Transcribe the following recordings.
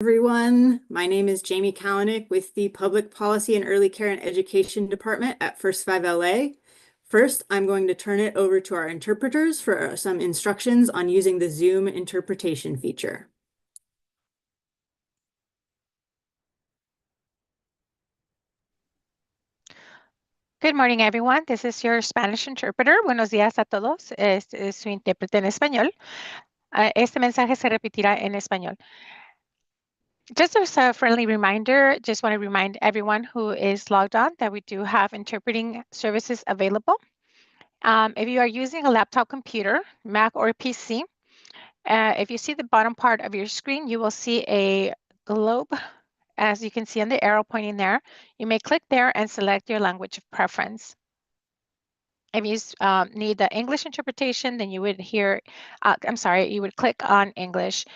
Everyone, my name is Jamie Kalanick with the Public Policy and Early Care and Education Department at First 5 LA. First, I'm going to turn it over to our interpreters for some instructions on using the Zoom interpretation feature. Good morning, everyone. This is your Spanish interpreter. Buenos días a todos. Este es su intérprete en español. Este mensaje se repetirá en español. Just as a friendly reminder, just want to remind everyone who is logged on that we do have interpreting services available. If you are using a laptop computer, Mac or PC, if you see the bottom part of your screen, you will see a globe, as you can see on the arrow pointing there. You may click there and select your language of preference. If you need the English interpretation, then you would you would click on English.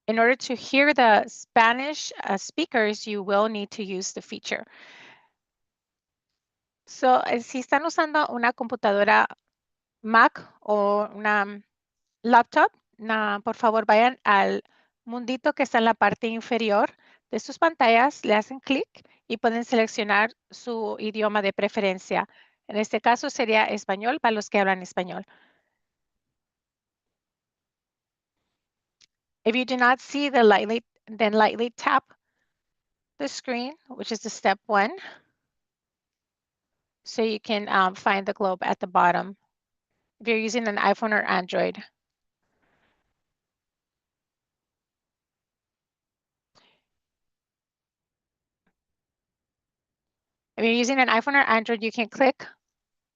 In order to hear the Spanish speakers, you will need to use the feature. So, si están usando una computadora Mac o una laptop, por favor vayan al mundito que está en la parte inferior de sus pantallas, le hacen clic y pueden seleccionar su idioma de preferencia. En este caso sería español para los que hablan español. If you do not see the then lightly tap the screen, which is the step 1, so you can find the globe at the bottom if you're using an iPhone or Android. If you're using an iPhone or Android, you can click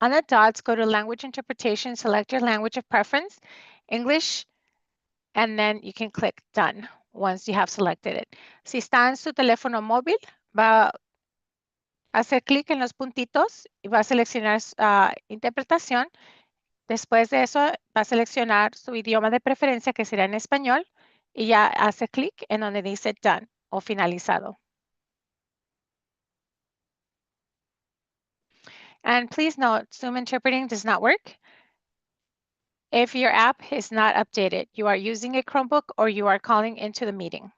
on the dots, go to language interpretation, select your language of preference, English, and then you can click done once you have selected it. Si está en su teléfono móvil, va a hacer clic en los puntitos y va a seleccionar interpretación. Después de eso, va a seleccionar su idioma de preferencia, que será en español, y ya hace clic en donde dice done o finalizado. And please note, Zoom interpreting does not work if your app is not updated, you are using a Chromebook, or you are calling into the meeting.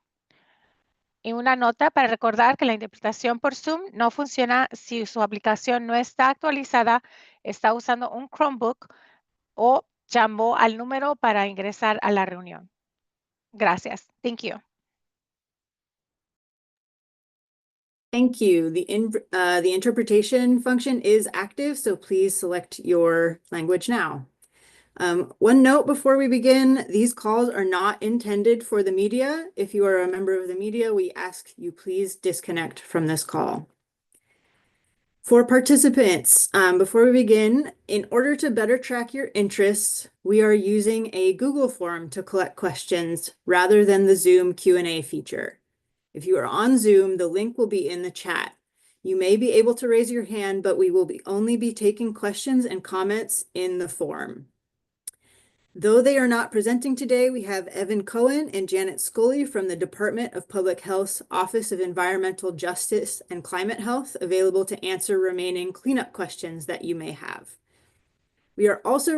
Y una nota para recordar que la interpretación por Zoom no funciona si su aplicación no está actualizada, está usando un Chromebook o llamó al número para ingresar a la reunión. Gracias. Thank you. Thank you. The interpretation function is active, so please select your language now. One note before we begin, these calls are not intended for the media. If you are a member of the media, we ask you please disconnect from this call. For participants, before we begin, in order to better track your interests, we are using a Google form to collect questions rather than the Zoom Q&A feature. If you are on Zoom, the link will be in the chat. You may be able to raise your hand, but we will only be taking questions and comments in the form. Though they are not presenting today, we have Evan Cohen and Janet Scully from the Department of Public Health's Office of Environmental Justice and Climate Health available to answer remaining cleanup questions that you may have. We are also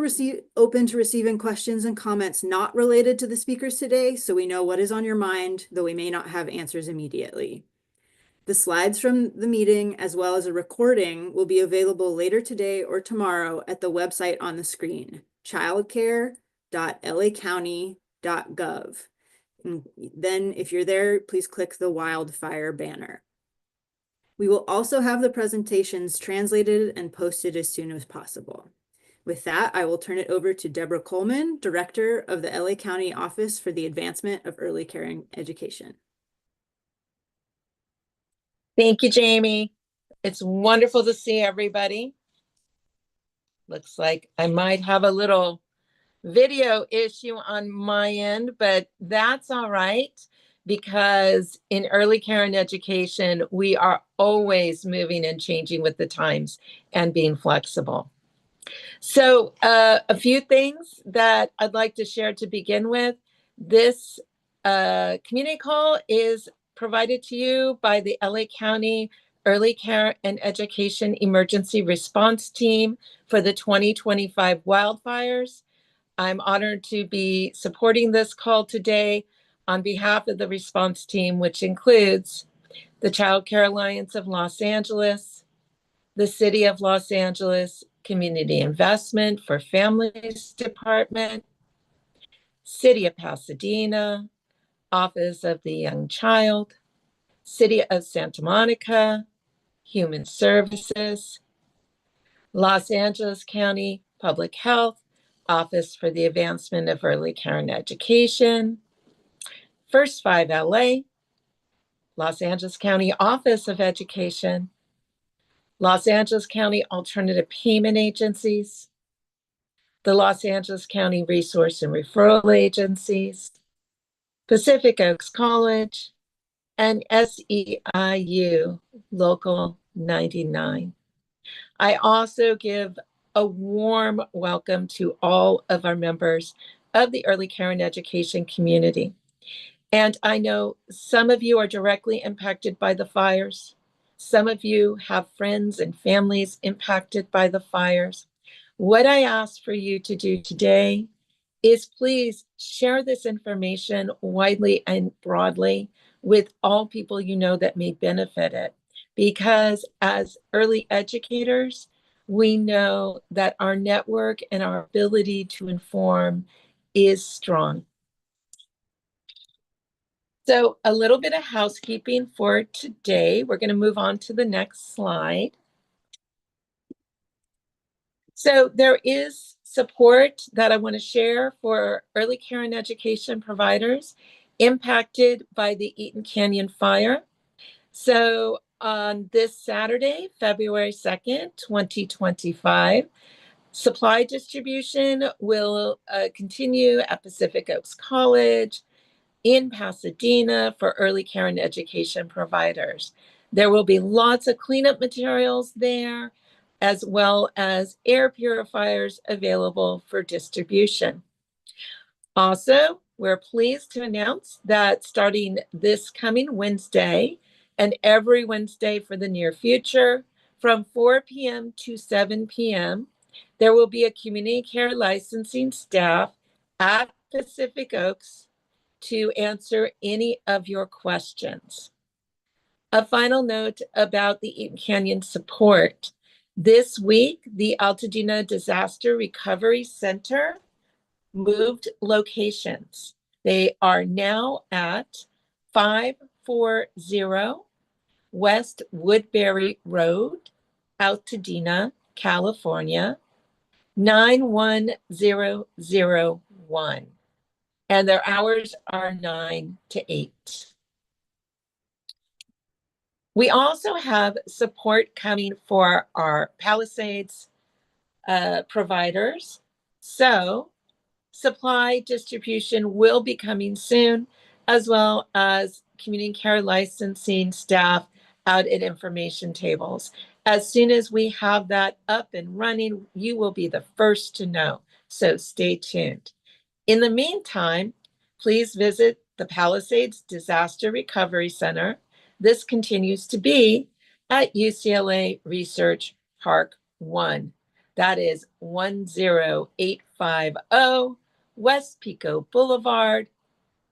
open to receiving questions and comments not related to the speakers today, so we know what is on your mind, though we may not have answers immediately. The slides from the meeting, as well as a recording, will be available later today or tomorrow at the website on the screen, childcare.lacounty.gov. And then if you're there, please click the wildfire banner. We will also have the presentations translated and posted as soon as possible. With that, I will turn it over to Deborah Coleman, Director of the LA County Office for the Advancement of Early Care and Education. Thank you, Jamie. It's wonderful to see everybody. Looks like I might have a little video issue on my end, but that's all right, because in early care and education, we are always moving and changing with the times and being flexible. So a few things that I'd like to share to begin with. This community call is provided to you by the LA County Early Care and Education Emergency Response Team for the 2025 wildfires. I'm honored to be supporting this call today. On behalf of the response team, which includes the Child Care Alliance of Los Angeles, the City of Los Angeles Community Investment for Families Department, City of Pasadena, Office of the Young Child, City of Santa Monica, Human Services, Los Angeles County Public Health, Office for the Advancement of Early Care and Education, First 5 LA, Los Angeles County Office of Education, Los Angeles County Alternative Payment Agencies, the Los Angeles County Resource and Referral Agencies, Pacific Oaks College, and SEIU Local 99. I also give a warm welcome to all of our members of the early care and education community. And I know some of you are directly impacted by the fires. Some of you have friends and families impacted by the fires. What I ask for you to do today is please share this information widely and broadly with all people you know that may benefit it. Because as early educators, we know that our network and our ability to inform is strong. So a little bit of housekeeping for today. We're going to move on to the next slide. So there is support that I want to share for early care and education providers impacted by the Eaton Canyon fire. So on this Saturday, February 2nd, 2025, supply distribution will continue at Pacific Oaks College in Pasadena for early care and education providers. There will be lots of cleanup materials there, as well as air purifiers available for distribution. Also, we're pleased to announce that starting this coming Wednesday and every Wednesday for the near future, from 4 p.m. to 7 p.m., there will be a community care licensing staff at Pacific Oaks to answer any of your questions. A final note about the Eaton Canyon support. This week, the Altadena Disaster Recovery Center moved locations. They are now at 540 West Woodbury Road, Altadena, California, 91001. And their hours are 9 to 8. We also have support coming for our Palisades providers. So supply distribution will be coming soon, as well as community care licensing staff out at information tables. As soon as we have that up and running, you will be the first to know. So stay tuned. In the meantime, please visit the Palisades Disaster Recovery Center. This continues to be at UCLA Research Park 1. That is 10850 West Pico Boulevard,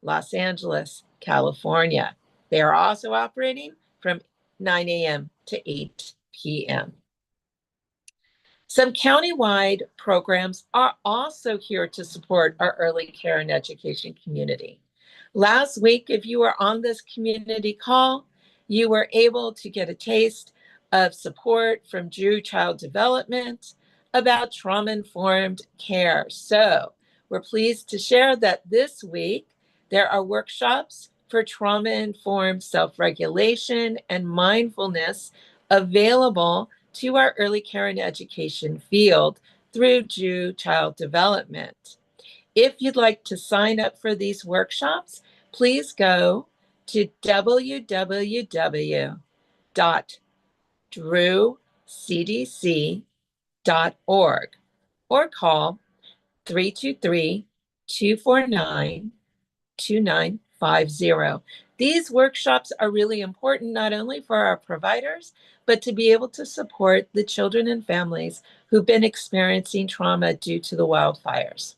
Los Angeles, California. They are also operating from 9 a.m. to 8 p.m. Some countywide programs are also here to support our early care and education community. Last week, if you were on this community call, you were able to get a taste of support from Drew Child Development about trauma-informed care. So we're pleased to share that this week, there are workshops for trauma-informed self-regulation and mindfulness available to our early care and education field through Drew Child Development. If you'd like to sign up for these workshops, please go to www.drewcdc.org or call 323-249-2950. These workshops are really important not only for our providers, but to be able to support the children and families who've been experiencing trauma due to the wildfires.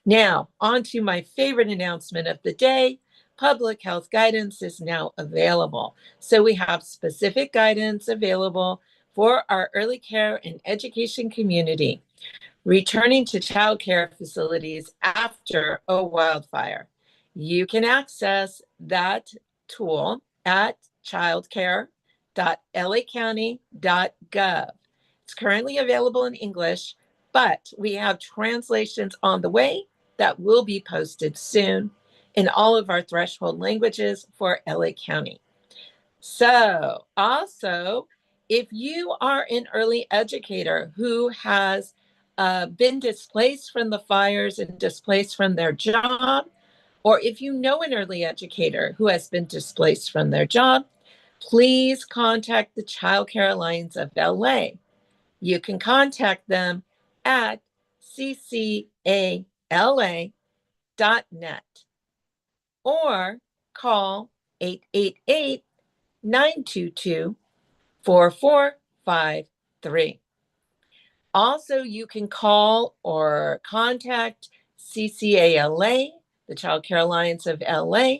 Now, on to my favorite announcement of the day. Public health guidance is now available. So we have specific guidance available for our early care and education community returning to childcare facilities after a wildfire. You can access that tool at childcare.lacounty.gov. It's currently available in English, but we have translations on the way that will be posted soon in all of our threshold languages for LA County. So, also, if you are an early educator who has been displaced from the fires and displaced from their job, or if you know an early educator who has been displaced from their job, please contact the Child Care Alliance of LA. You can contact them at ccala.net or call 888 922 4453. Also, you can call or contact CCALA, the Child Care Alliance of LA,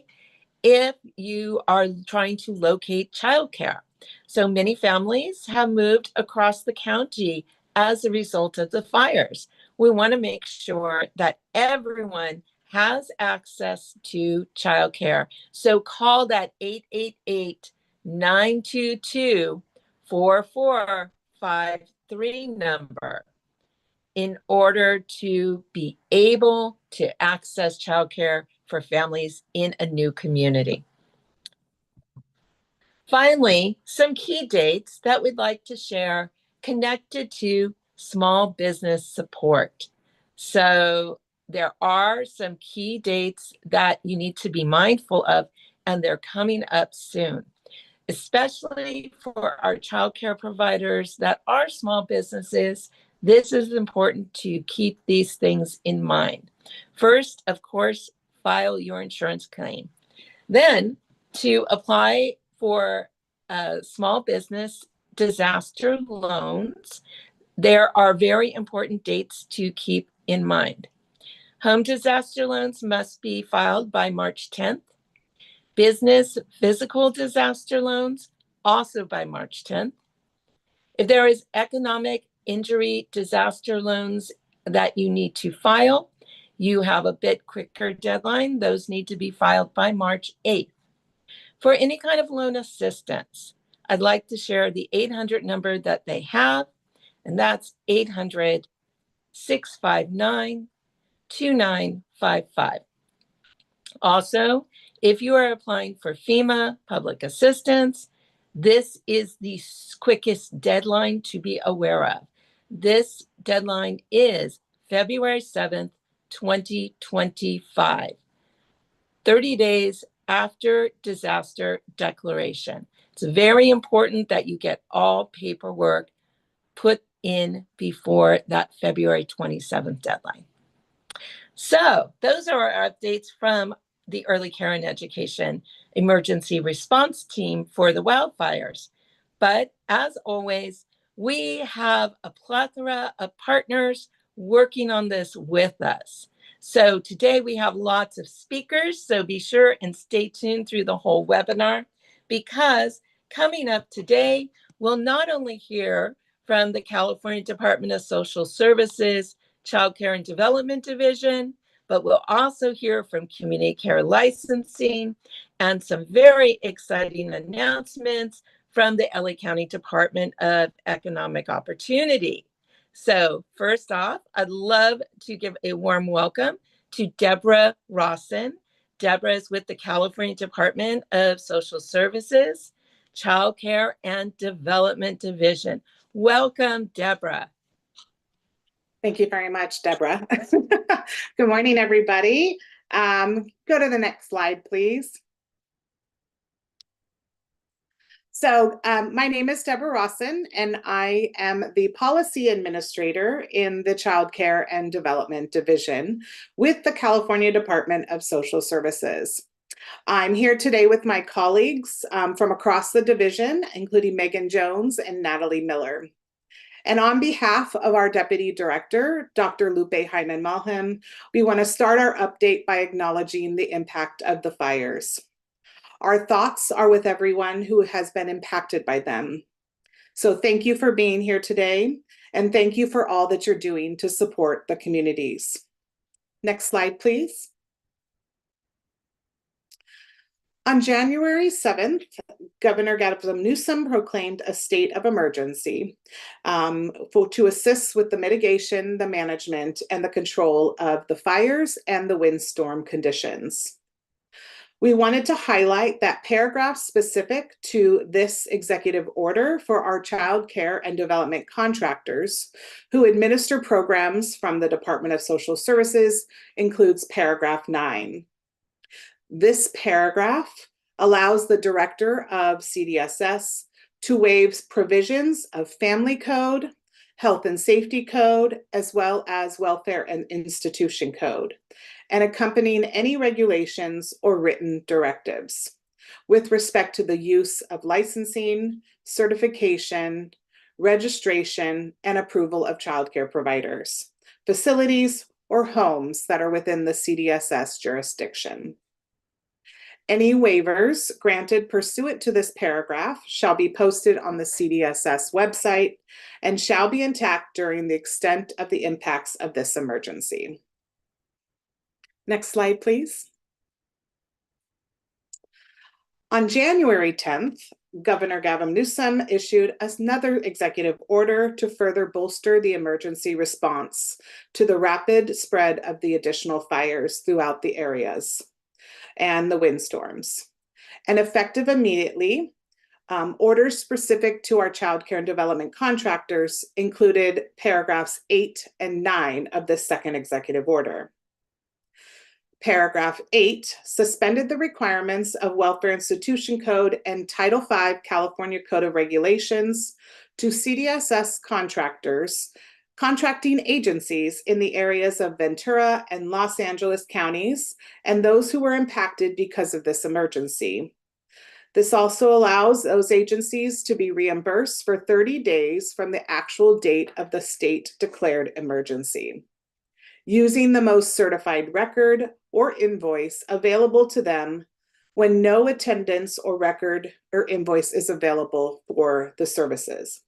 if you are trying to locate childcare. So many families have moved across the county as a result of the fires. We want to make sure that everyone has access to childcare. So call that 888 922 4453 number in order to be able to access childcare for families in a new community. Finally, some key dates that we'd like to share connected to small business support. So there are some key dates that you need to be mindful of, and they're coming up soon, especially for our childcare providers that are small businesses. This is important to keep these things in mind. First, of course, file your insurance claim. Then, to apply for small business disaster loans, there are very important dates to keep in mind. Home disaster loans must be filed by March 10th. Business physical disaster loans also by March 10th. If there is economic injury disaster loans that you need to file, you have a bit quicker deadline. Those need to be filed by March 8th. For any kind of loan assistance, I'd like to share the 800 number that they have, and that's 800 659 2955. Also, if you are applying for FEMA public assistance, this is the quickest deadline to be aware of. This deadline is February 7th, 2025, 30 days after disaster declaration. It's very important that you get all paperwork put in before that February 27th deadline. So those are our updates from the Early Care and Education Emergency Response Team for the wildfires. But as always, we have a plethora of partners working on this with us. So today we have lots of speakers, so be sure and stay tuned through the whole webinar, because coming up today, we'll not only hear from the California Department of Social Services, Child Care and Development Division, but we'll also hear from Community Care Licensing and some very exciting announcements from the LA County Department of Economic Opportunity. So first off, I'd love to give a warm welcome to Deborah Rawson. Deborah is with the California Department of Social Services, Child Care and Development Division. Welcome, Deborah. Thank you very much, Deborah. Good morning, everybody. Go to the next slide, please. So my name is Deborah Rawson, and I am the Policy Administrator in the Child Care and Development Division with the California Department of Social Services. I'm here today with my colleagues from across the division, including Megan Jones and Natalie Miller. And on behalf of our Deputy Director, Dr. Lupe Hyman Malham, we want to start our update by acknowledging the impact of the fires. Our thoughts are with everyone who has been impacted by them. So thank you for being here today, and thank you for all that you're doing to support the communities. Next slide, please. On January 7th, Governor Gavin Newsom proclaimed a state of emergency to assist with the mitigation, the management, and the control of the fires and the windstorm conditions. We wanted to highlight that paragraph specific to this executive order for our child care and development contractors who administer programs from the Department of Social Services includes paragraph 9. This paragraph allows the Director of CDSS to waive provisions of Family Code, Health and Safety Code, as well as Welfare and Institution Code, and accompanying any regulations or written directives with respect to the use of licensing, certification, registration, and approval of childcare providers, facilities, or homes that are within the CDSS jurisdiction. Any waivers granted pursuant to this paragraph shall be posted on the CDSS website and shall be intact during the extent of the impacts of this emergency. Next slide, please. On January 10th, Governor Gavin Newsom issued another executive order to further bolster the emergency response to the rapid spread of the additional fires throughout the areas and the windstorms. And effective immediately, orders specific to our child care and development contractors included paragraphs 8 and 9 of this second executive order. Paragraph 8 suspended the requirements of Welfare Institution Code and Title V California Code of Regulations to CDSS contracting agencies in the areas of Ventura and Los Angeles counties and those who were impacted because of this emergency. This also allows those agencies to be reimbursed for 30 days from the actual date of the state declared emergency, using the most certified record or invoice available to them when no attendance or record or invoice is available for the services.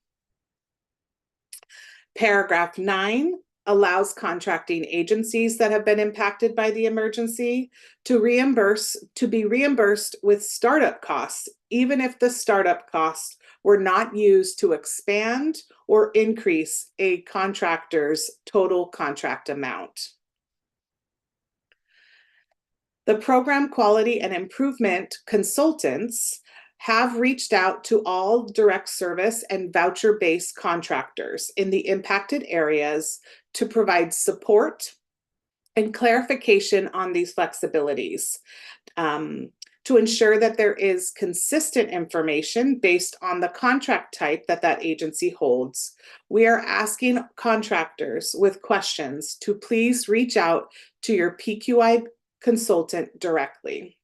Paragraph 9 allows contracting agencies that have been impacted by the emergency to be reimbursed with startup costs, even if the startup costs were not used to expand or increase a contractor's total contract amount. The program quality and improvement consultants have reached out to all direct service and voucher-based contractors in the impacted areas to provide support and clarification on these flexibilities, to ensure that there is consistent information based on the contract type that that agency holds. We are asking contractors with questions to please reach out to your PQI consultant directly.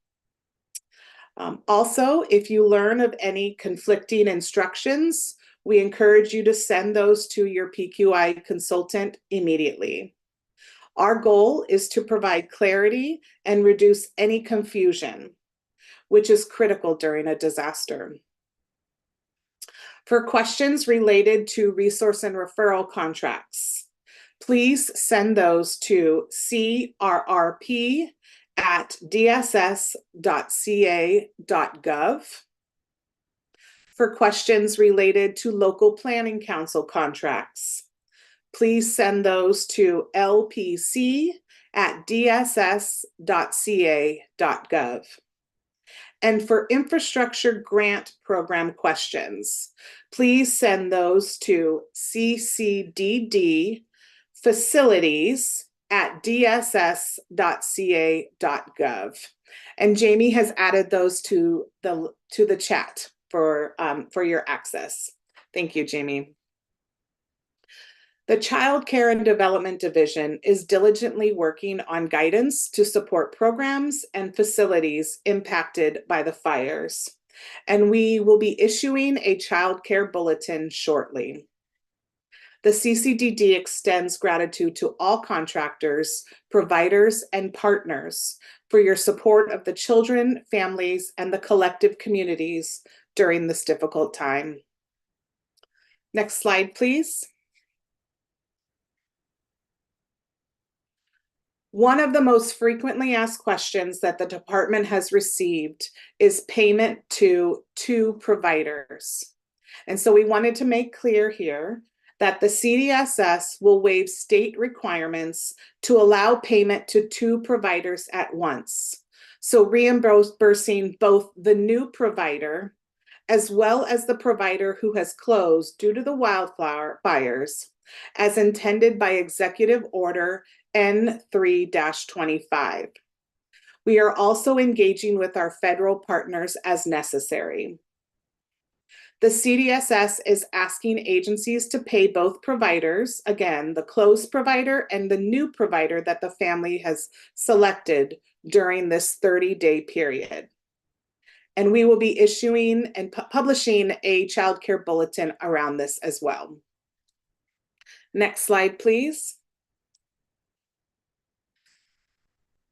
Also, if you learn of any conflicting instructions, we encourage you to send those to your PQI consultant immediately. Our goal is to provide clarity and reduce any confusion, which is critical during a disaster. For questions related to resource and referral contracts, please send those to crrp@dss.ca.gov. For questions related to local planning council contracts, please send those to lpc@dss.ca.gov. And for infrastructure grant program questions, please send those to ccdd.facilities@dss.ca.gov. And Jamie has added those to the chat for your access. Thank you, Jamie. The Child Care and Development Division is diligently working on guidance to support programs and facilities impacted by the fires, and we will be issuing a child care bulletin shortly. The CCDD extends gratitude to all contractors, providers, and partners for your support of the children, families, and the collective communities during this difficult time. Next slide, please. One of the most frequently asked questions that the department has received is payment to two providers. And so we wanted to make clear here that the CDSS will waive state requirements to allow payment to two providers at once. So reimbursing both the new provider as well as the provider who has closed due to the wildfires as intended by Executive Order N3-25. We are also engaging with our federal partners as necessary. The CDSS is asking agencies to pay both providers, again, the closed provider and the new provider that the family has selected during this 30-day period. And we will be issuing and publishing a child care bulletin around this as well. Next slide, please.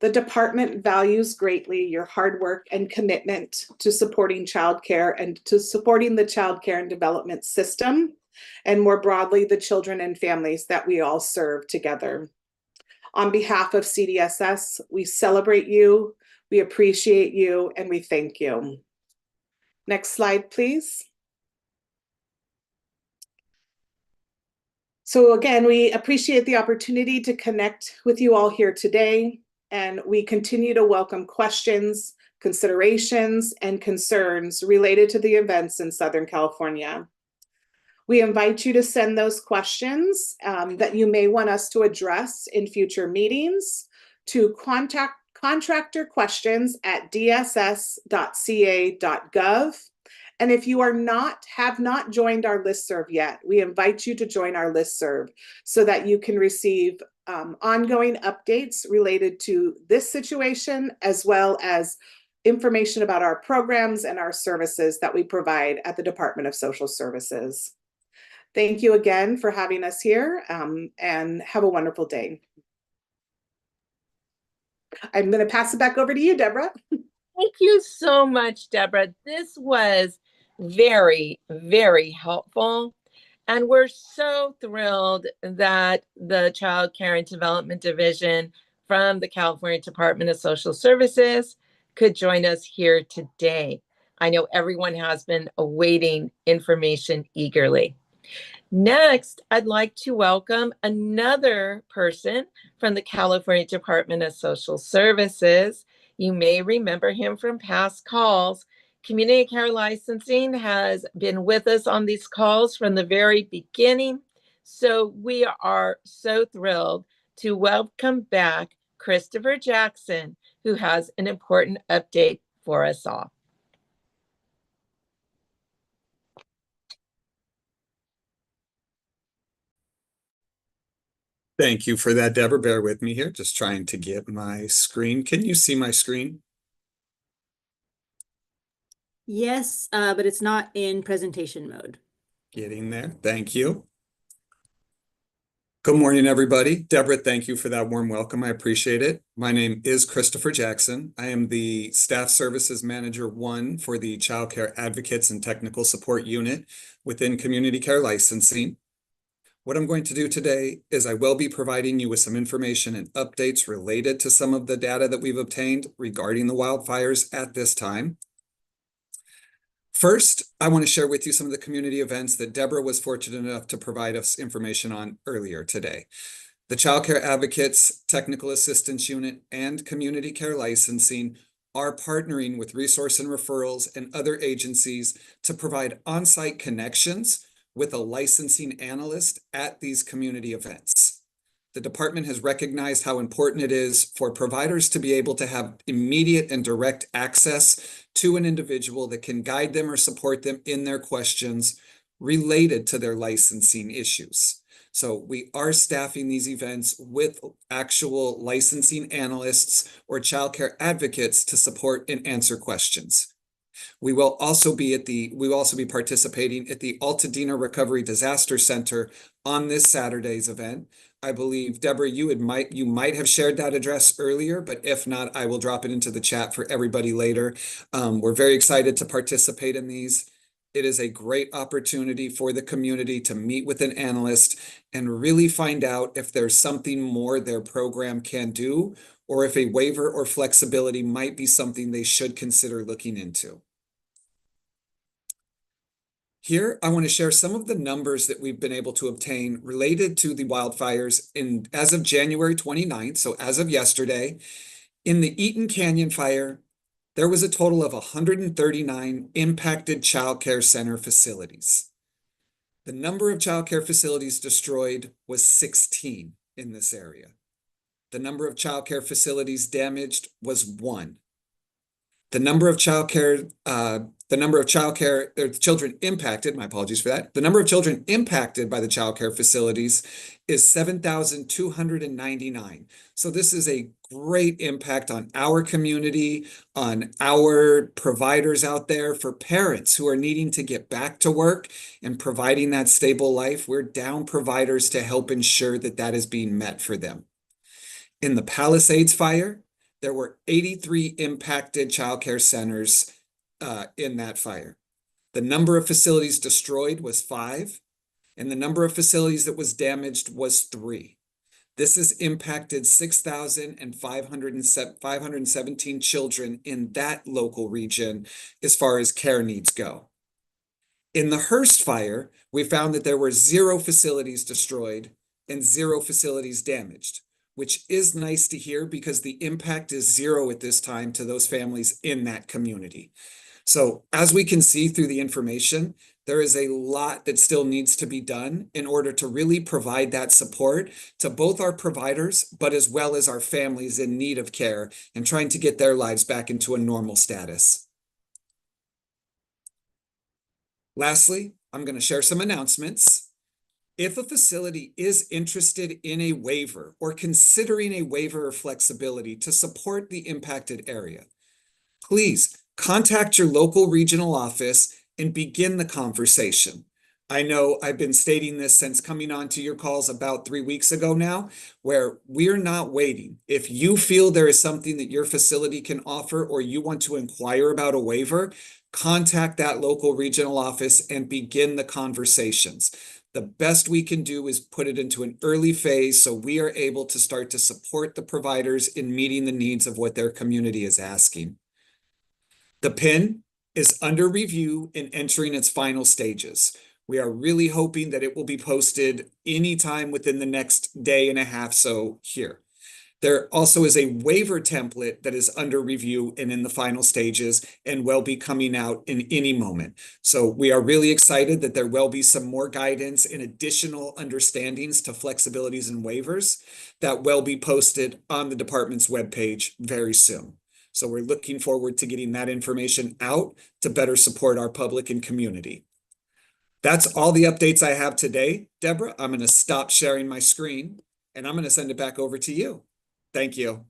The department values greatly your hard work and commitment to supporting childcare and to supporting the childcare and development system, and more broadly, the children and families that we all serve together. On behalf of CDSS, we celebrate you, we appreciate you, and we thank you. Next slide, please. So again, we appreciate the opportunity to connect with you all here today. And we continue to welcome questions, considerations, and concerns related to the events in Southern California. We invite you to send those questions that you may want us to address in future meetings to contractorquestions@dss.ca.gov. And if you have not joined our listserv yet, we invite you to join our listserv so that you can receive ongoing updates related to this situation, as well as information about our programs and our services that we provide at the Department of Social Services. Thank you again for having us here, and have a wonderful day. I'm going to pass it back over to you, Deborah. Thank you so much, Deborah. This was very, very helpful. And we're so thrilled that the Child Care and Development Division from the California Department of Social Services could join us here today. I know everyone has been awaiting information eagerly. Next, I'd like to welcome another person from the California Department of Social Services. You may remember him from past calls. Community Care Licensing has been with us on these calls from the very beginning. So we are so thrilled to welcome back Christopher Jackson, who has an important update for us all. Thank you for that, Deborah. Bear with me here. Just trying to get my screen. Can you see my screen? Yes, but it's not in presentation mode. Getting there. Thank you. Good morning, everybody. Deborah, thank you for that warm welcome. I appreciate it. My name is Christopher Jackson. I am the Staff Services Manager 1 for the Child Care Advocates and Technical Support Unit within Community Care Licensing. What I'm going to do today is I will be providing you with some information and updates related to some of the data that we've obtained regarding the wildfires at this time. First, I want to share with you some of the community events that Deborah was fortunate enough to provide us information on earlier today. The Child Care Advocates, Technical Assistance Unit, and Community Care Licensing are partnering with Resource and Referrals and other agencies to provide on-site connections with a licensing analyst at these community events. The department has recognized how important it is for providers to be able to have immediate and direct access to an individual that can guide them or support them in their questions related to their licensing issues. So we are staffing these events with actual licensing analysts or childcare advocates to support and answer questions. We will also be participating at the Altadena Recovery Disaster Center on this Saturday's event. I believe, Deborah, you might have shared that address earlier, but if not, I will drop it into the chat for everybody later. We're very excited to participate in these. It is a great opportunity for the community to meet with an analyst and really find out if there's something more their program can do, or if a waiver or flexibility might be something they should consider looking into. Here, I want to share some of the numbers that we've been able to obtain related to the wildfires as of January 29th, so as of yesterday. In the Eaton Canyon fire, there was a total of 139 impacted child care center facilities. The number of child care facilities destroyed was 16 in this area. The number of child care facilities damaged was 1. The number of children impacted, my apologies for that. The number of children impacted by the child care facilities is 7,299. So this is a great impact on our community, on our providers out there, for parents who are needing to get back to work and providing that stable life. We're down providers to help ensure that that is being met for them. In the Palisades fire, there were 83 impacted child care centers in that fire. The number of facilities destroyed was 5, and the number of facilities that was damaged was 3. This has impacted 6,517 children in that local region as far as care needs go. In the Hearst fire, we found that there were 0 facilities destroyed and 0 facilities damaged, which is nice to hear because the impact is 0 at this time to those families in that community. So as we can see through the information, there is a lot that still needs to be done in order to really provide that support to both our providers, but as well as our families in need of care and trying to get their lives back into a normal status. Lastly, I'm going to share some announcements. If a facility is interested in a waiver or considering a waiver or flexibility to support the impacted area, please contact your local regional office and begin the conversation. I know I've been stating this since coming on to your calls about 3 weeks ago now, where we're not waiting. If you feel there is something that your facility can offer or you want to inquire about a waiver, contact that local regional office and begin the conversations. The best we can do is put it into an early phase so we are able to start to support the providers in meeting the needs of what their community is asking. The PIN is under review and entering its final stages. We are really hoping that it will be posted anytime within the next day and a half, so here. There also is a waiver template that is under review and in the final stages and will be coming out in any moment. So we are really excited that there will be some more guidance and additional understandings to flexibilities and waivers that will be posted on the department's webpage very soon. So we're looking forward to getting that information out to better support our public and community. That's all the updates I have today. Deborah, I'm going to stop sharing my screen and I'm going to send it back over to you. Thank you.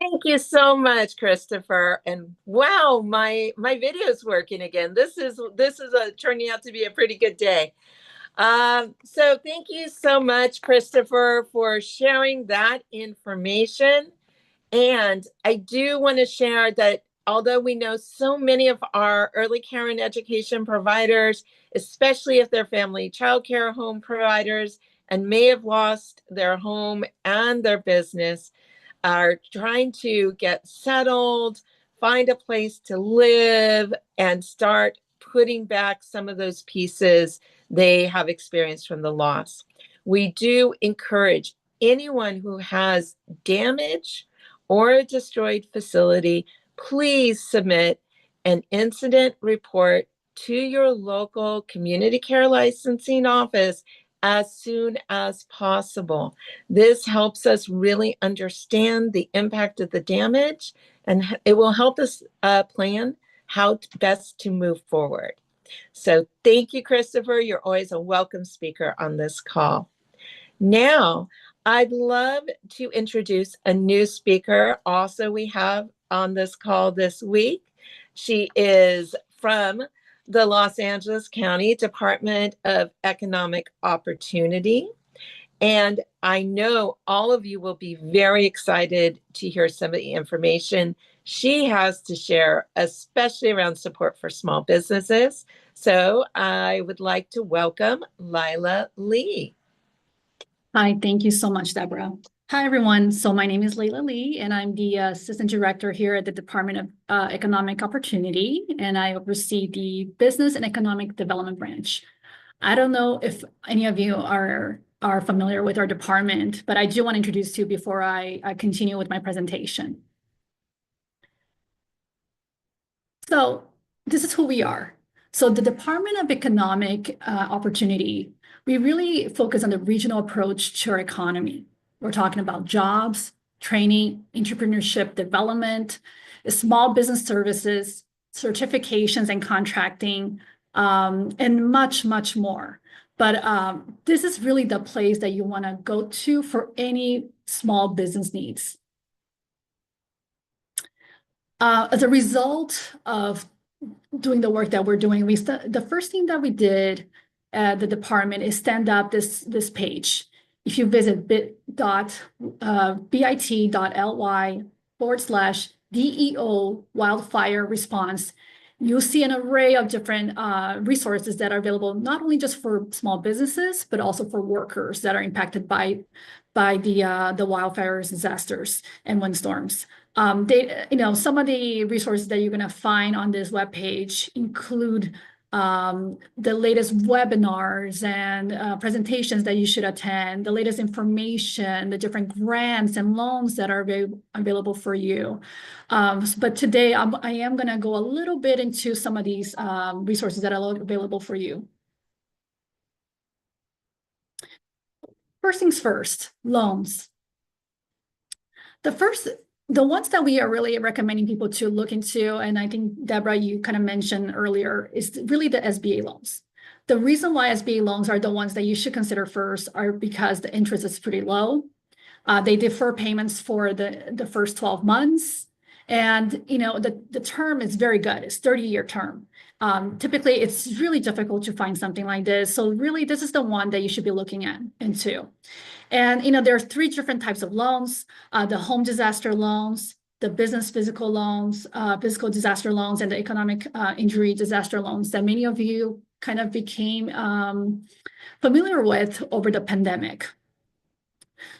Thank you so much, Christopher. And wow, my video is working again. This is turning out to be a pretty good day. So thank you so much, Christopher, for sharing that information. And I do want to share that although we know so many of our early care and education providers, especially if they're family child care home providers and may have lost their home and their business, are trying to get settled, find a place to live, and start putting back some of those pieces they have experienced from the loss. We do encourage anyone who has damage or a destroyed facility, please submit an incident report to your local community care licensing office as soon as possible. This helps us really understand the impact of the damage, and it will help us plan how best to move forward. So thank you, Christopher. You're always a welcome speaker on this call. Now, I'd love to introduce a new speaker also we have on this call this week. She is from the Los Angeles County Department of Economic Opportunity. And I know all of you will be very excited to hear some of the information she has to share, especially around support for small businesses. So I would like to welcome Lila Lee. Hi, thank you so much, Deborah. Hi, everyone. So my name is Layla Lee, and I'm the Assistant Director here at the Department of Economic Opportunity, and I oversee the Business and Economic Development Branch. I don't know if any of you are familiar with our department, but I do want to introduce you before I continue with my presentation. So this is who we are. So the Department of Economic Opportunity, we really focus on the regional approach to our economy. We're talking about jobs, training, entrepreneurship development, small business services, certifications and contracting, and much, much more. But this is really the place that you want to go to for any small business needs. As a result of doing the work that we're doing, the first thing that we did at the department is stand up this page. If you visit bit.ly/DEO wildfire response, you'll see an array of different resources that are available, not only just for small businesses, but also for workers that are impacted by the wildfires, disasters, and windstorms. Some of the resources that you're going to find on this webpage include the latest webinars and presentations that you should attend, the latest information, the different grants and loans that are available for you. But today I am going to go a little bit into some of these resources that are available for you. First things first, loans. The ones that we are really recommending people to look into, and I think, Deborah, you kind of mentioned earlier, is really the SBA loans. The reason why SBA loans are the ones that you should consider first are because the interest is pretty low. They defer payments for the first 12 months. And the term is very good. It's 30-year term. Typically, it's really difficult to find something like this. So really, this is the one that you should be looking into. And there are three different types of loans: the home disaster loans, the business physical loans, physical disaster loans, and the economic injury disaster loans that many of you kind of became familiar with over the pandemic.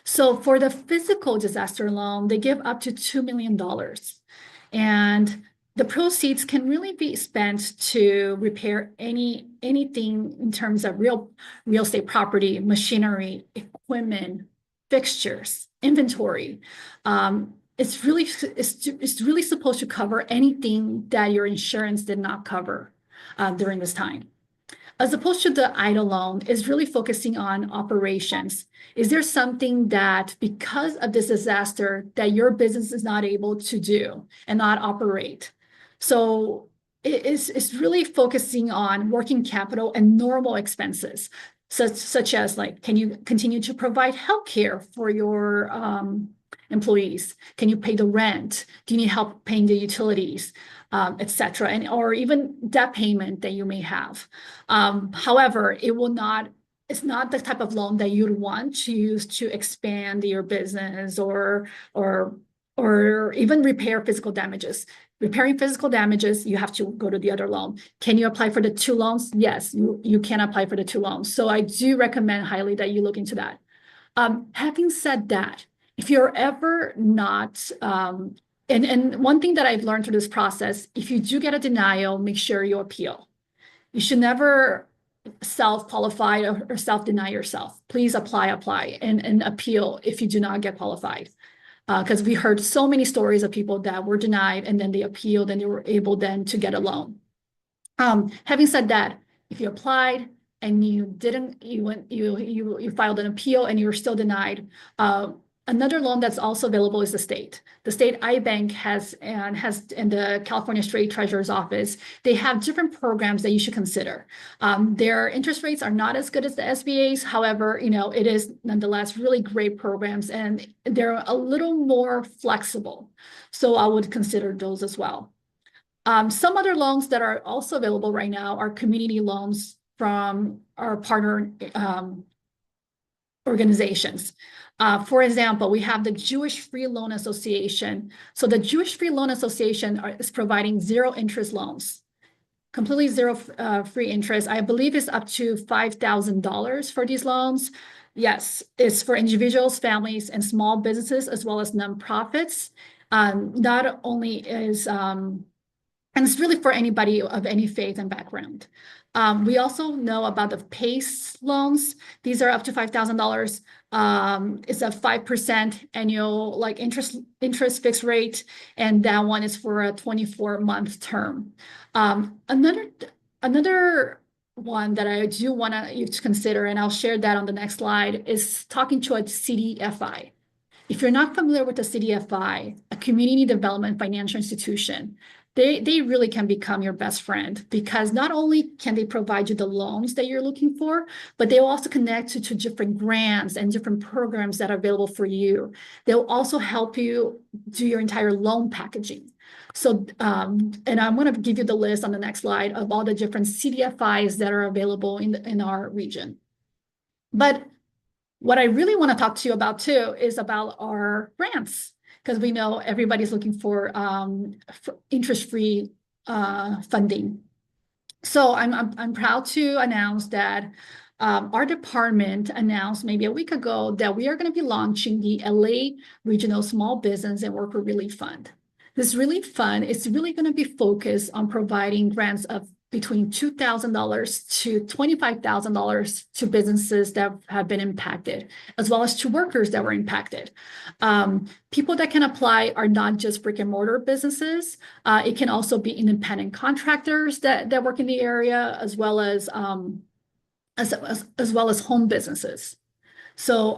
So for the physical disaster loan, they give up to $2 million. And the proceeds can really be spent to repair anything in terms of real estate property, machinery, equipment, fixtures, inventory. It's really supposed to cover anything that your insurance did not cover during this time. As opposed to the EIDL loan, is really focusing on operations. Is there something that, because of this disaster, that your business is not able to do and not operate? So it's really focusing on working capital and normal expenses, such as, like, can you continue to provide healthcare for your employees? Can you pay the rent? Do you need help paying the utilities? Etc., and or even debt payment that you may have. However, it's not the type of loan that you'd want to use to expand your business or even repair physical damages. Repairing physical damages, you have to go to the other loan. Can you apply for the two loans? Yes, you can apply for the two loans. So I do recommend highly that you look into that. Having said that, if you're ever not and one thing that I've learned through this process, if you do get a denial, make sure you appeal. You should never self-qualify or self-deny yourself. Please apply, and appeal if you do not get qualified. Because we heard so many stories of people that were denied and then they appealed and they were able then to get a loan. Having said that, if you applied and you filed an appeal and you were still denied, another loan that's also available is the state. The state iBank has in the California State Treasurer's Office, they have different programs that you should consider. Their interest rates are not as good as the SBA's. However, it is nonetheless really great programs, and they're a little more flexible. So I would consider those as well. Some other loans that are also available right now are community loans from our partner organizations. For example, we have the Jewish Free Loan Association. So the Jewish Free Loan Association is providing zero interest loans, completely zero free interest. I believe it's up to $5,000 for these loans. Yes, it's for individuals, families, and small businesses, as well as nonprofits. Not only is, and it's really for anybody of any faith and background. We also know about the PACE loans. These are up to $5,000. It's a 5% annual like interest fixed rate, and that one is for a 24-month term. Another one that I do want you to consider, and I'll share that on the next slide, is talking to a CDFI. If you're not familiar with the CDFI, a community development financial institution, they really can become your best friend, because not only can they provide you the loans that you're looking for, but they'll also connect you to different grants and different programs that are available for you. They'll also help you do your entire loan packaging. So, and I'm going to give you the list on the next slide of all the different CDFIs that are available in our region. But what I really want to talk to you about too is about our grants, because we know everybody's looking for interest-free funding. So I'm proud to announce that our department announced maybe a week ago that we are going to be launching the LA Regional Small Business and Worker Relief Fund. This relief fund is really going to be focused on providing grants of between $2,000 to $25,000 to businesses that have been impacted, as well as to workers that were impacted. People that can apply are not just brick and mortar businesses. It can also be independent contractors that work in the area, as well as home businesses. So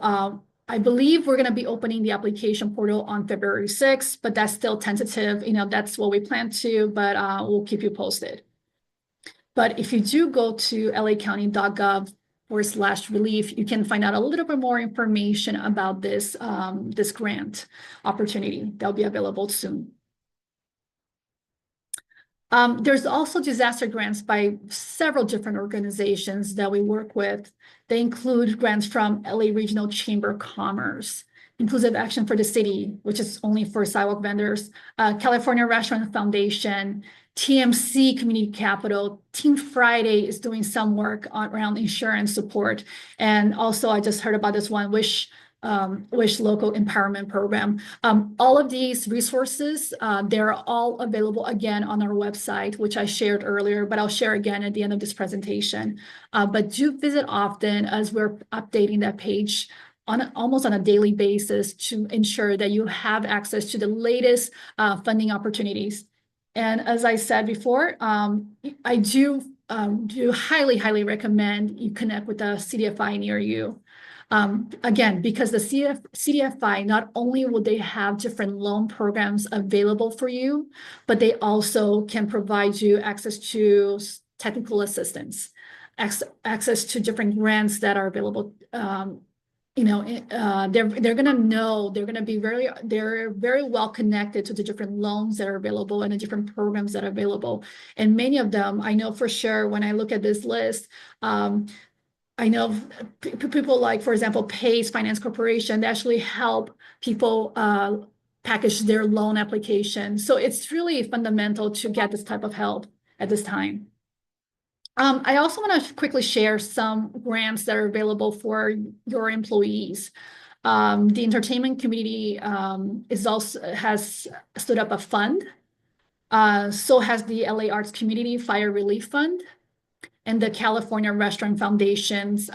I believe we're going to be opening the application portal on February 6th, but that's still tentative. That's what we plan to, but we'll keep you posted. But if you do go to lacounty.gov/relief, you can find out a little bit more information about this grant opportunity that'll be available soon. There's also disaster grants by several different organizations that we work with. They include grants from LA Regional Chamber of Commerce, Inclusive Action for the City, which is only for sidewalk vendors, California Restaurant Foundation, TMC Community Capital. Team Friday is doing some work around insurance support. And also, I just heard about this one, Wish Local Empowerment Program. All of these resources, they're all available again on our website, which I shared earlier, but I'll share again at the end of this presentation. But do visit often, as we're updating that page almost on a daily basis to ensure that you have access to the latest funding opportunities. And as I said before, I do highly recommend you connect with a CDFI near you. Again, because the CDFI, not only will they have different loan programs available for you, but they also can provide you access to technical assistance, access to different grants that are available. They're very well connected to the different loans that are available and the different programs that are available. And many of them, I know for sure, when I look at this list, I know people like, for example, PACE Finance Corporation, they actually help people package their loan application. So it's really fundamental to get this type of help at this time. I also want to quickly share some grants that are available for your employees. The entertainment community has stood up a fund. So has the LA Arts Community Fire Relief Fund and the California Restaurant Foundation's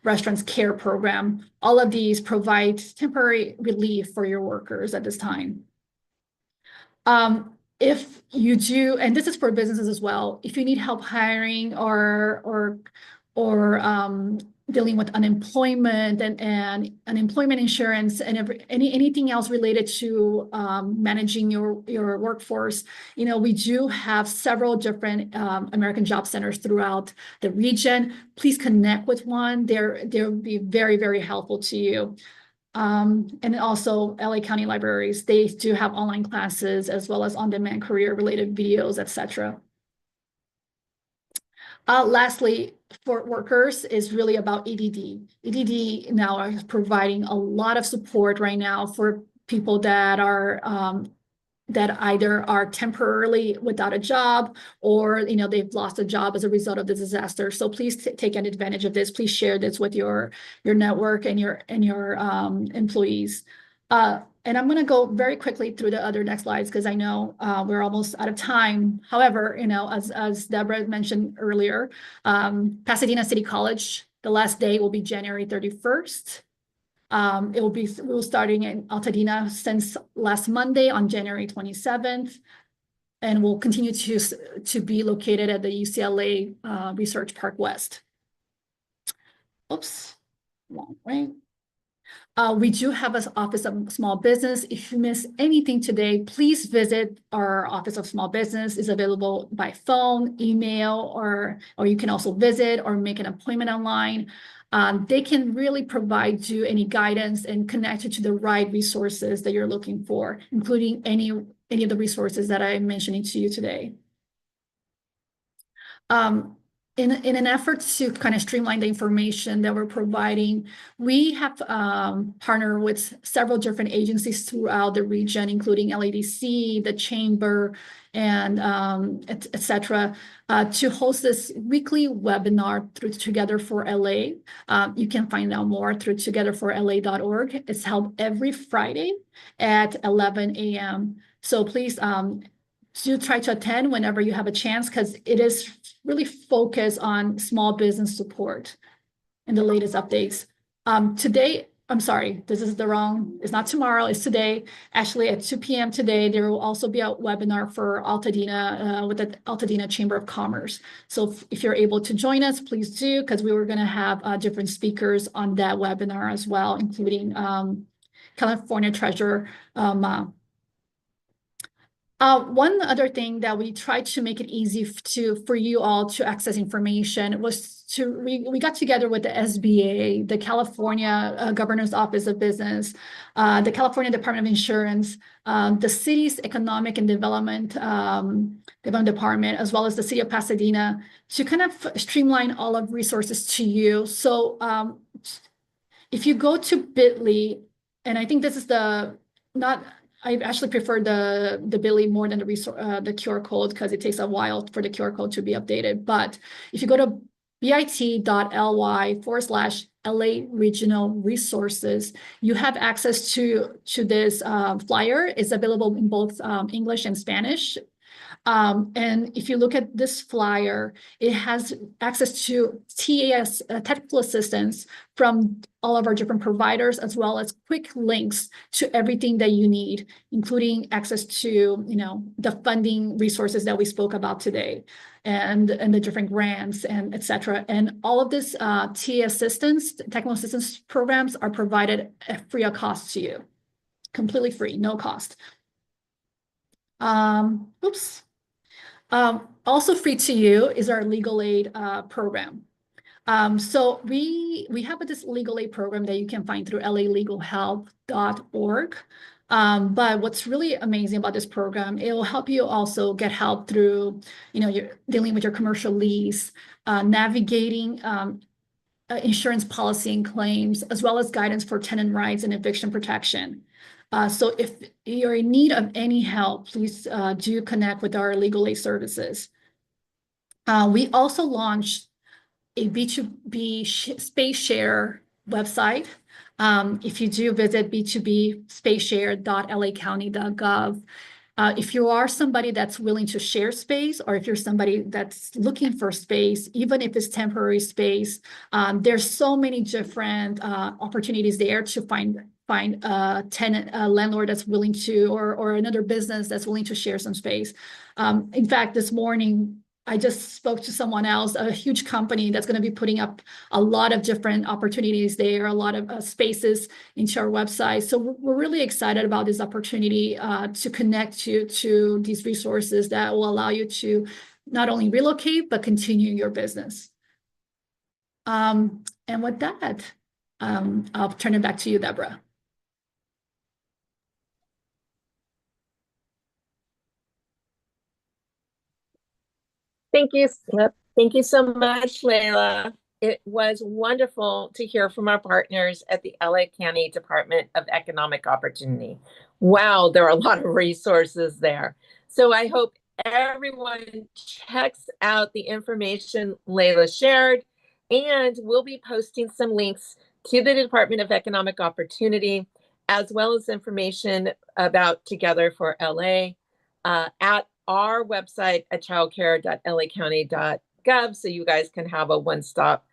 Restaurants Care Program. All of these provide temporary relief for your workers at this time. If you do, and this is for businesses as well, if you need help hiring or dealing with unemployment and unemployment insurance and anything else related to managing your workforce, we do have several different American Job Centers throughout the region. Please connect with one. They'll be very, very helpful to you. And also LA County Libraries, they do have online classes as well as on-demand career-related videos, etc. Lastly, for workers is really about EDD. EDD now is providing a lot of support right now for people that are that either are temporarily without a job or they've lost a job as a result of the disaster. So please take advantage of this. Please share this with your network and your employees. And I'm going to go very quickly through the other next slides because I know we're almost out of time. However, as Deborah mentioned earlier, Pasadena City College, the last day will be January 31st. It will be starting in Altadena since last Monday on January 27th, and will continue to be located at the UCLA Research Park West. Oops, wrong way. We do have an Office of Small Business. If you miss anything today, please visit our Office of Small Business. It's available by phone, email, or you can also visit or make an appointment online. They can really provide you any guidance and connect you to the right resources that you're looking for, including any of the resources that I'm mentioning to you today. In an effort to kind of streamline the information that we're providing, we have partnered with several different agencies throughout the region, including LADC, the Chamber, and et cetera, to host this weekly webinar through Together for LA. You can find out more through togetherforla.org. It's held every Friday at 11 a.m. So please do try to attend whenever you have a chance, because it is really focused on small business support and the latest updates. Today, I'm sorry, it's not tomorrow, it's today. Actually at 2 p.m. today, there will also be a webinar for Altadena with the Altadena Chamber of Commerce. So if you're able to join us, please do, because we were gonna have different speakers on that webinar as well, including California Treasurer one other thing that we tried to make it easy for you all to access information was we got together with the SBA, the California Governor's Office of Business, the California Department of Insurance, the city's Economic and Development Department, as well as the City of Pasadena, to kind of streamline all of resources to you. So if you go to bit.ly, and I think this is I actually prefer the bit.ly more than the QR code, because it takes a while for the QR code to be updated. But if you go to bit.ly/LA Regional Resources, you have access to this flyer. It's available in both English and Spanish. And if you look at this flyer, it has access to TAS, technical assistance from all of our different providers, as well as quick links to everything that you need, including access to, the funding resources that we spoke about today, and the different grants and et cetera. And all of this TA assistance, technical assistance programs are provided free of cost to you, completely free, no cost. Oops. Also free to you is our legal aid program. So we have this legal aid program that you can find through lalegalhelp.org. But what's really amazing about this program, it will help you also get help through, you're dealing with your commercial lease, navigating insurance policy and claims, as well as guidance for tenant rights and eviction protection. So if you're in need of any help, please do connect with our legal aid services. We also launched a B2B space share website. If you do visit b2bspaceshare.lacounty.gov, if you are somebody that's willing to share space, or if you're somebody that's looking for space, even if it's temporary space, there's so many different opportunities there to find a tenant, a landlord that's willing to, or another business that's willing to share some space. In fact, this morning, I just spoke to someone else, a huge company that's going to be putting up a lot of different opportunities there, a lot of spaces into our website. So we're really excited about this opportunity to connect you to these resources that will allow you to not only relocate, but continue your business. And with that, I'll turn it back to you, Deborah. Thank you. Yep. Thank you so much, Layla. It was wonderful to hear from our partners at the LA County Department of Economic Opportunity. Wow, there are a lot of resources there. So I hope everyone checks out the information Layla shared, and we'll be posting some links to the Department of Economic Opportunity, as well as information about Together for LA at our website at childcare.lacounty.gov, so you guys can have a one-stop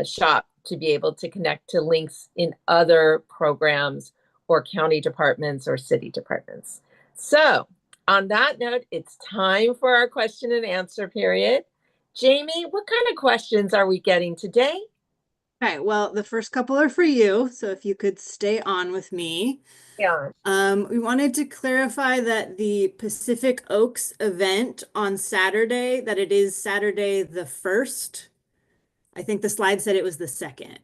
shop to be able to connect to links in other programs or county departments or city departments. So on that note, it's time for our question and answer period. Jamie, what kind of questions are we getting today? Okay, well, the first couple are for you, so if you could stay on with me. Yeah. We wanted to clarify that the Pacific Oaks event on Saturday, that it is Saturday the 1st. I think the slide said it was the 2nd.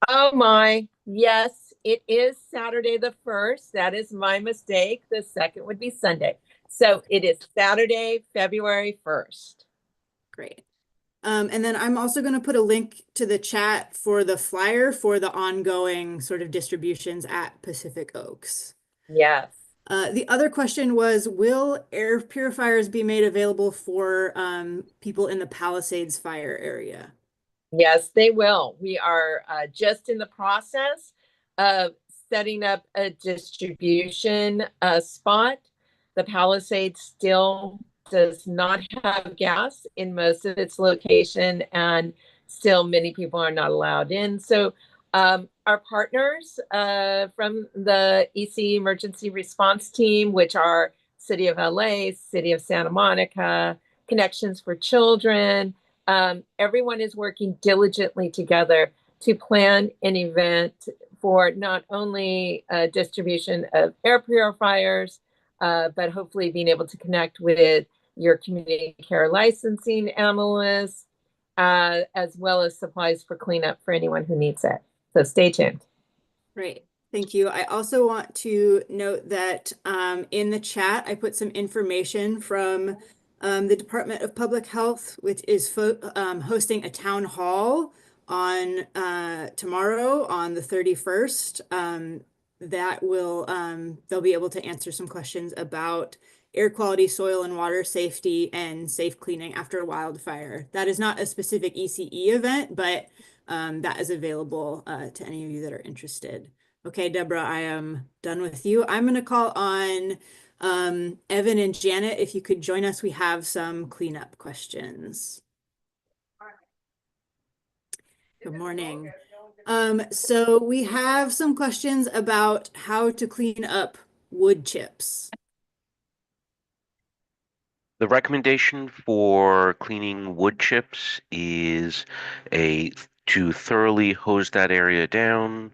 Oh my, yes, it is Saturday the 1st. That is my mistake. The 2nd would be Sunday. So it is Saturday, February 1st. Great. And then I'm also going to put a link to the chat for the flyer for the ongoing sort of distributions at Pacific Oaks. Yes. The other question was, will air purifiers be made available for people in the Palisades fire area? Yes, they will. We are just in the process of setting up a distribution spot. The Palisades still does not have gas in most of its location, and still many people are not allowed in. So our partners from the ECE Emergency Response Team, which are City of LA, City of Santa Monica, Connections for Children, everyone is working diligently together to plan an event for not only distribution of air purifiers, but hopefully being able to connect with your community care licensing analysts, as well as supplies for cleanup for anyone who needs it. So stay tuned. Great. Thank you. I also want to note that in the chat, I put some information from the Department of Public Health, which is hosting a town hall on tomorrow on the 31st. That will they'll be able to answer some questions about air quality, soil and water safety, and safe cleaning after a wildfire. That is not a specific ECE event, but that is available to any of you that are interested. Okay, Deborah, I am done with you. I'm going to call on Evan and Janet. If you could join us, we have some cleanup questions. Good morning. So we have some questions about how to clean up wood chips. The recommendation for cleaning wood chips is to thoroughly hose that area down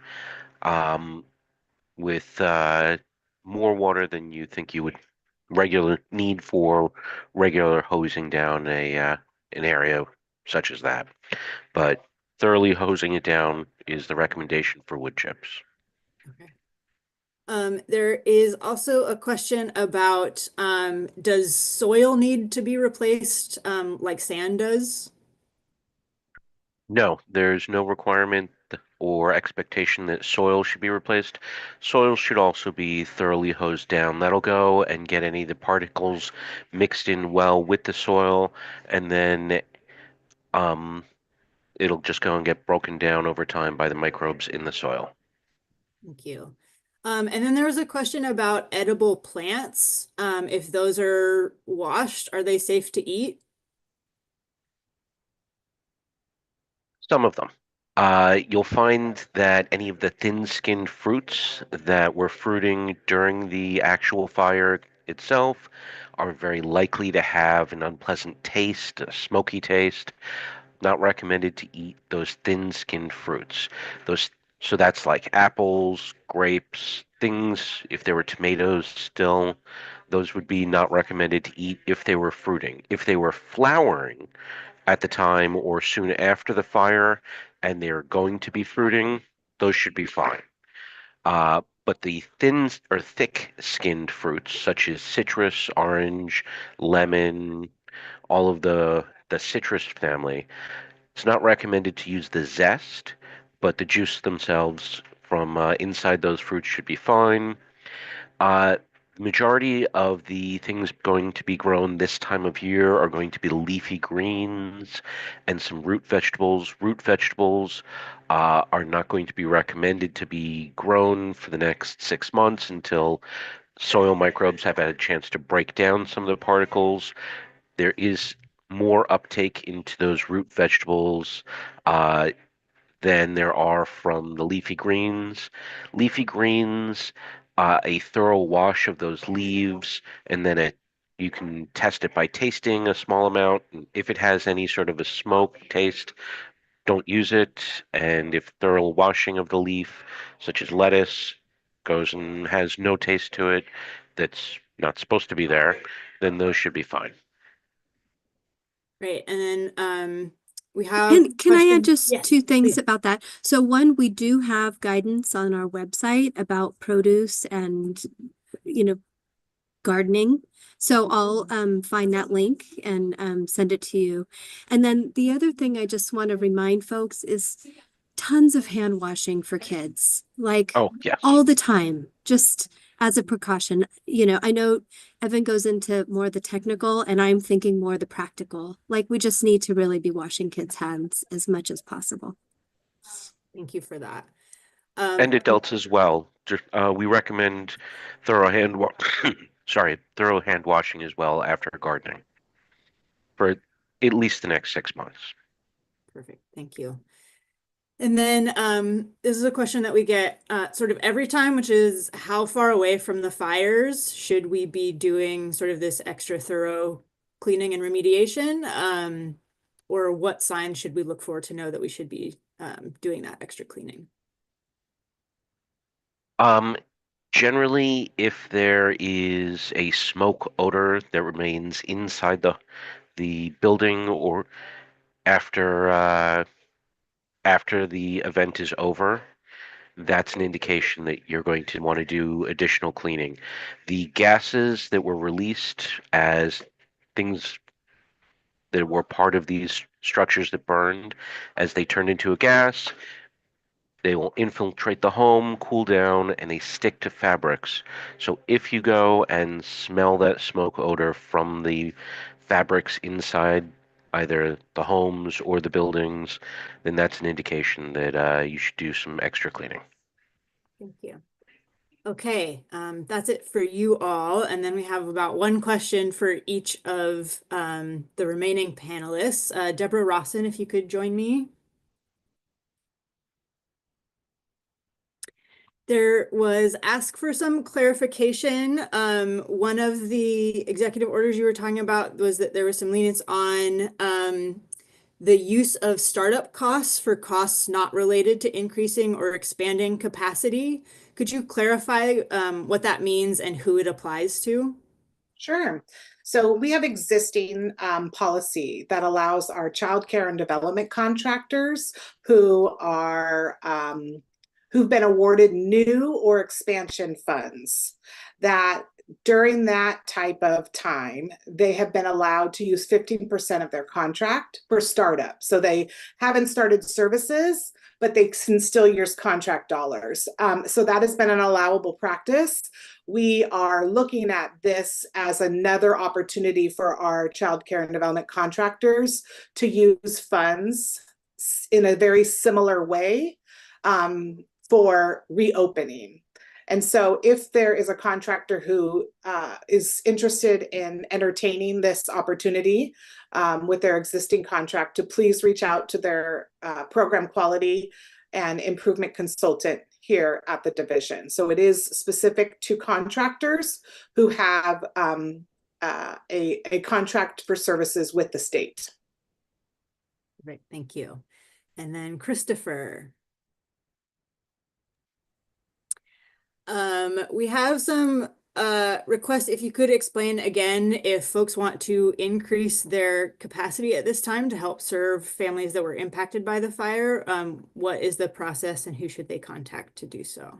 with more water than you think you would need for regular hosing down an area such as that. But thoroughly hosing it down is the recommendation for wood chips. Okay. There is also a question about does soil need to be replaced like sand does? No, there's no requirement or expectation that soil should be replaced. Soil should also be thoroughly hosed down. That'll go and get any of the particles mixed in well with the soil, and then it'll just go and get broken down over time by the microbes in the soil. Thank you. And then there was a question about edible plants. If those are washed, are they safe to eat? Some of them. You'll find that any of the thin-skinned fruits that were fruiting during the actual fire itself are very likely to have an unpleasant taste, a smoky taste. Not recommended to eat those thin-skinned fruits. So that's like apples, grapes, things. If there were tomatoes still, those would be not recommended to eat if they were fruiting. If they were flowering at the time or soon after the fire and they're going to be fruiting, those should be fine. But the thin or thick skinned fruits, such as citrus, orange, lemon, all of the citrus family. It's not recommended to use the zest, but the juice themselves from inside those fruits should be fine. Majority of the things going to be grown this time of year are going to be leafy greens and some root vegetables. Root vegetables are not going to be recommended to be grown for the next 6 months until soil microbes have had a chance to break down some of the particles. There is more uptake into those root vegetables than there are from the leafy greens. Leafy greens, a thorough wash of those leaves, and then you can test it by tasting a small amount. If it has any sort of a smoke taste, don't use it. And if thorough washing of the leaf, such as lettuce, goes and has no taste to it, that's not supposed to be there, then those should be fine. Great. And then we have Can I add questions- just Yes, two things please. about that? So one, we do have guidance on our website about produce and, gardening. So I'll find that link and send it to you. And then the other thing I just want to remind folks is tons of hand washing for kids, like Oh, yes. all the time, just as a precaution. I know Evan goes into more of the technical and I'm thinking more the practical. Like we just need to really be washing kids' hands as much as possible. Thank you for that. And adults as well. We recommend thorough thorough hand washing as well after gardening for at least the next 6 months. Perfect. Thank you. And then this is a question that we get sort of every time, which is how far away from the fires should we be doing sort of this extra thorough cleaning and remediation? Or what signs should we look for to know that we should be doing that extra cleaning? Generally, if there is a smoke odor that remains inside the building or after the event is over, that's an indication that you're going to want to do additional cleaning. The gases that were released as things that were part of these structures that burned, as they turn into a gas, they will infiltrate the home, cool down, and they stick to fabrics. So if you go and smell that smoke odor from the fabrics inside either the homes or the buildings, then that's an indication that you should do some extra cleaning. Thank you. Okay, that's it for you all. And then we have about one question for each of the remaining panelists. Deborah Rawson, if you could join me. There was ask for some clarification. One of the executive orders you were talking about was that there was some lenience on the use of startup costs for costs not related to increasing or expanding capacity. Could you clarify what that means and who it applies to? Sure. So we have existing policy that allows our childcare and development contractors who are who've been awarded new or expansion funds, that during that type of time, they have been allowed to use 15% of their contract for startup. So they haven't started services, but they can still use contract dollars. So that has been an allowable practice. We are looking at this as another opportunity for our childcare and development contractors to use funds in a very similar way for reopening. And so if there is a contractor who is interested in entertaining this opportunity with their existing contract, to please reach out to their program quality and improvement consultant here at the division. So it is specific to contractors who have a contract for services with the state. Great, thank you. And then Christopher. We have some requests. If you could explain again, if folks want to increase their capacity at this time to help serve families that were impacted by the fire, what is the process and who should they contact to do so?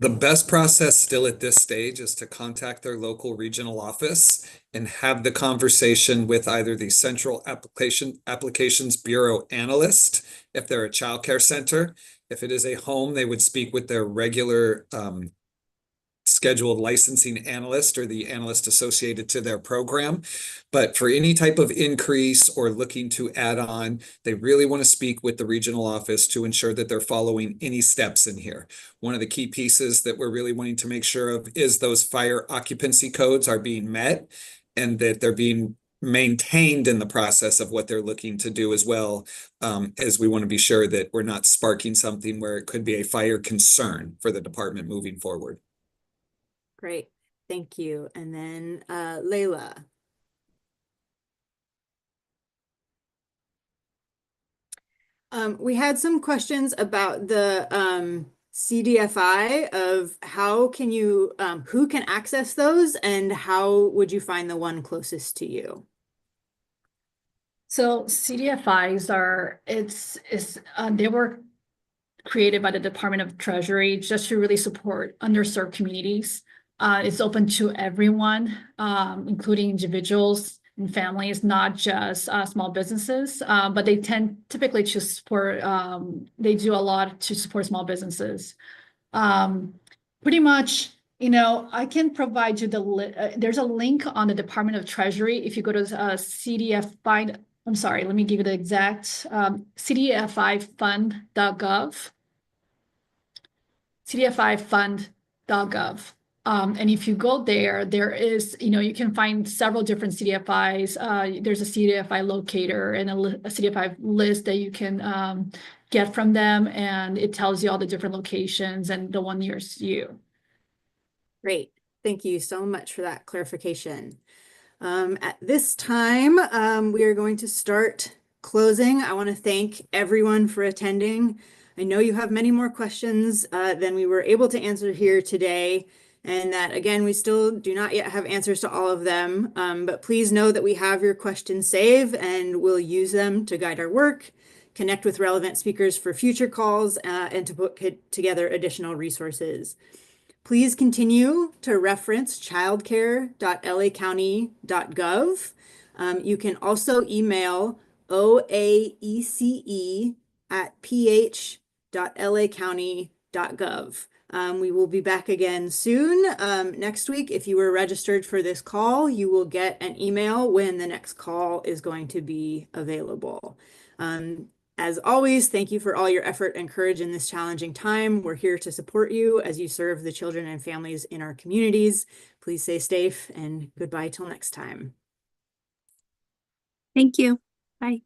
The best process still at this stage is to contact their local regional office and have the conversation with either the Central Applications Bureau analyst, if they're a childcare center. If it is a home, they would speak with their regular scheduled licensing analyst or the analyst associated to their program. But for any type of increase or looking to add on, they really want to speak with the regional office to ensure that they're following any steps in here. One of the key pieces that we're really wanting to make sure of is those fire occupancy codes are being met and that they're being maintained in the process of what they're looking to do as well, as we want to be sure that we're not sparking something where it could be a fire concern for the department moving forward. Great, thank you. And then Layla. We had some questions about the CDFI of how can you, who can access those and how would you find the one closest to you? So CDFIs they were created by the Department of Treasury just to really support underserved communities. It's open to everyone, including individuals and families, not just small businesses, but they tend typically to support, they do a lot to support small businesses. Pretty much, I can provide you there's a link on the Department of Treasury. If you go to CDFI, I'm sorry, let me give you the exact CDFIfund.gov. CDFIfund.gov. And if you go there, there is, you can find several different CDFIs. There's a CDFI locator and a CDFI list that you can get from them. And it tells you all the different locations and the one nearest you. Great. Thank you so much for that clarification. At this time, we are going to start closing. I want to thank everyone for attending. I know you have many more questions than we were able to answer here today, and that, again, we still do not yet have answers to all of them, but please know that we have your questions saved and we'll use them to guide our work, connect with relevant speakers for future calls, and to put together additional resources. Please continue to reference childcare.lacounty.gov. You can also email oaece@ph.lacounty.gov. We will be back again soon. Next week, if you were registered for this call, you will get an email when the next call is going to be available. As always, thank you for all your effort and courage in this challenging time. We're here to support you as you serve the children and families in our communities. Please stay safe and goodbye till next time. Thank you. Bye.